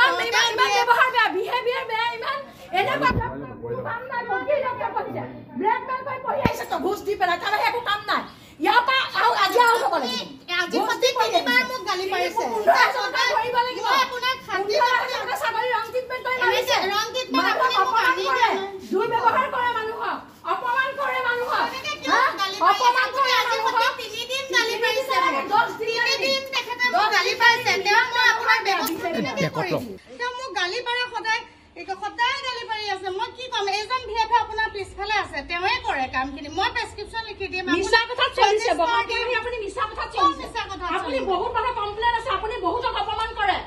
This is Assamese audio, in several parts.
ইমান ব্যৱহাৰ বেয়া বিহেভিয়াৰ বেয়া ইমান এনেকুৱা কাম নাই বকি ডক্টৰ কৈছে ব্লেকমেইল কৰি পঢ়ি আহিছে তো ঘুষ দি পেলাই তাৰ একো কাম নাই ইয়াৰ পৰা আজি আউট হ'ব লাগিব আজি প্ৰতি তিনিবাৰ মোক গালি পাৰিছে 15,000 ধৰিব লাগিব আপোনাক শান্তি কৰা ছাগলী ৰং ট্ৰিটমেণ্ট কৰি মাৰিছে ৰং ট্ৰিটমেণ্ট আপুনি অপমান কৰে দুৰ্ব্যৱহাৰ কৰে মানুহক অপমান কৰে মানুহক অপমান কৰে আজি প্ৰতি 3 দিন গালি পাৰিছে 10 দিন তেখেতে মোক গালি পাৰিছে তেওঁ মই আপোনাৰ ব্যৱস্থা কৰিম তেওঁ মোক গালি পাৰে সদায় সদায় গালি পাৰি আছে মই কি কম এজন ভিএফে আপোনাৰ পিছফালে আছে তেওঁৱে কৰে কামখিনি মই প্ৰেছক্ৰিপচন লিখি দিম মিছা কথা চলিছে আপুনি মিছা কথা চলিছে আপুনি বহুত মানুহ কমপ্লেইন আছে আপুনি বহুত অপমান কৰে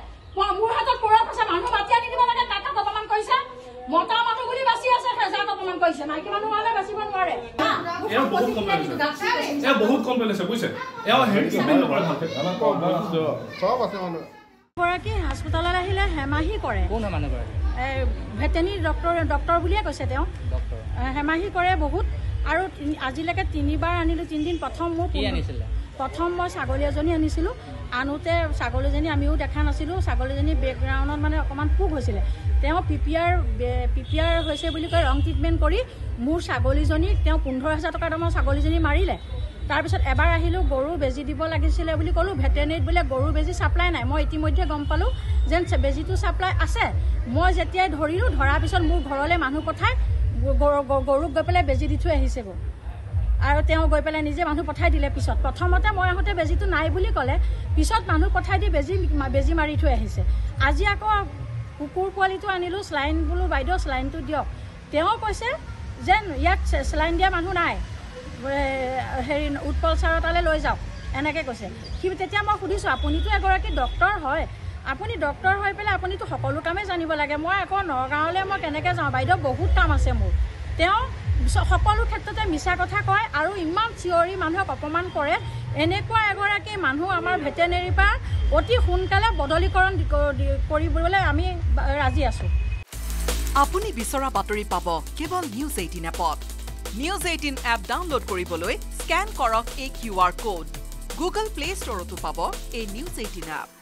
মোৰ হাতত পৰাৰ পাছত মানুহ মাতি আনি দিব লাগে তাক অপমান কৰিছে মতা মানুহ বুলি বাচি আছে যাক অপমান কৰিছে মাইকী মানুহ হ'লে বাচিব নোৱাৰে বহুত কমপ্লেইন আছে বুজিছে সব আছে মানুহ গৰাকী হাস্পতালত আহিলে হেমাহি কৰে কোন মানুহ কৰে ভেটেনেৰী ডক্টৰ বুলিয়ে কৈছে তেওঁ হেমাহি কৰে বহুত আৰু আজিলৈকে 3বাৰ আনিলোঁ 3 দিন প্ৰথম মই ছাগলী এজনী আনিছিলোঁ আনোতে ছাগলীজনী আমিও দেখা নাছিলোঁ ছাগলীজনী বেকগ্ৰাউণ্ডত মানে অকণমান পোক হৈছিলে তেওঁ পিপিআৰ হৈছে বুলি কৈ ৰং ট্ৰিটমেণ্ট কৰি মোৰ ছাগলীজনীক তেওঁ 15,000 টকাৰ দামৰ ছাগলীজনী মাৰিলে তাৰপিছত এবাৰ আহিলোঁ গৰু বেজী দিব লাগিছিলে বুলি ক'লোঁ ভেটেনেৰীত বোলে গৰু বেজী ছাপ্লাই নাই মই ইতিমধ্যে গম পালোঁ যেন বেজীটো ছাপ্লাই আছে মই যেতিয়াই ধৰিলোঁ ধৰাৰ পিছত মোৰ ঘৰলৈ মানুহ পঠাই গৰুক গৈ পেলাই বেজী দি থৈ আহিছেগৈ আৰু তেওঁ গৈ পেলাই নিজে মানুহ পঠাই দিলে পিছত প্ৰথমতে মই আহোঁতে বেজীটো নাই বুলি ক'লে পিছত মানুহ পঠাই দি বেজী মাৰি থৈ আহিছে আজি আকৌ কুকুৰ পোৱালিটো আনিলোঁ চেলাইন বোলো বাইদেউ চেলাইনটো দিয়ক তেওঁ কৈছে যেন ইয়াত চেলাইন দিয়া মানুহ নাই হেৰি উৎপল ছাৰৰ তালৈ লৈ যাওক এনেকৈ কৈছে তেতিয়া মই সুধিছোঁ আপুনিতো এগৰাকী ডক্টৰ হয় আপুনি ডক্টৰ হৈ পেলাই আপুনিতো সকলো কামেই জানিব লাগে মই আকৌ নগাঁৱলৈ মই কেনেকৈ যাওঁ বাইদেউ বহুত কাম আছে মোৰ তেওঁ সকলো ক্ষেত্ৰতে মিছা কথা কয় আৰু ইমান চিঞৰি মানুহক অপমান কৰে এনেকুৱা এগৰাকী মানুহ আমাৰ ভেটেনেৰীৰ পৰা অতি সোনকালে বদলীকৰণ কৰিবলৈ আমি ৰাজি আছোঁ আপুনি বিচৰা বাতৰি পাব কেৱল নিউজ 18 এপত নিউজ 18 এপ ডাউনলোড কৰিবলৈ স্ক্যান কৰক এই QR কোড গুগল প্লে ষ্টৰতো পাব এই নিউজ 18 এপ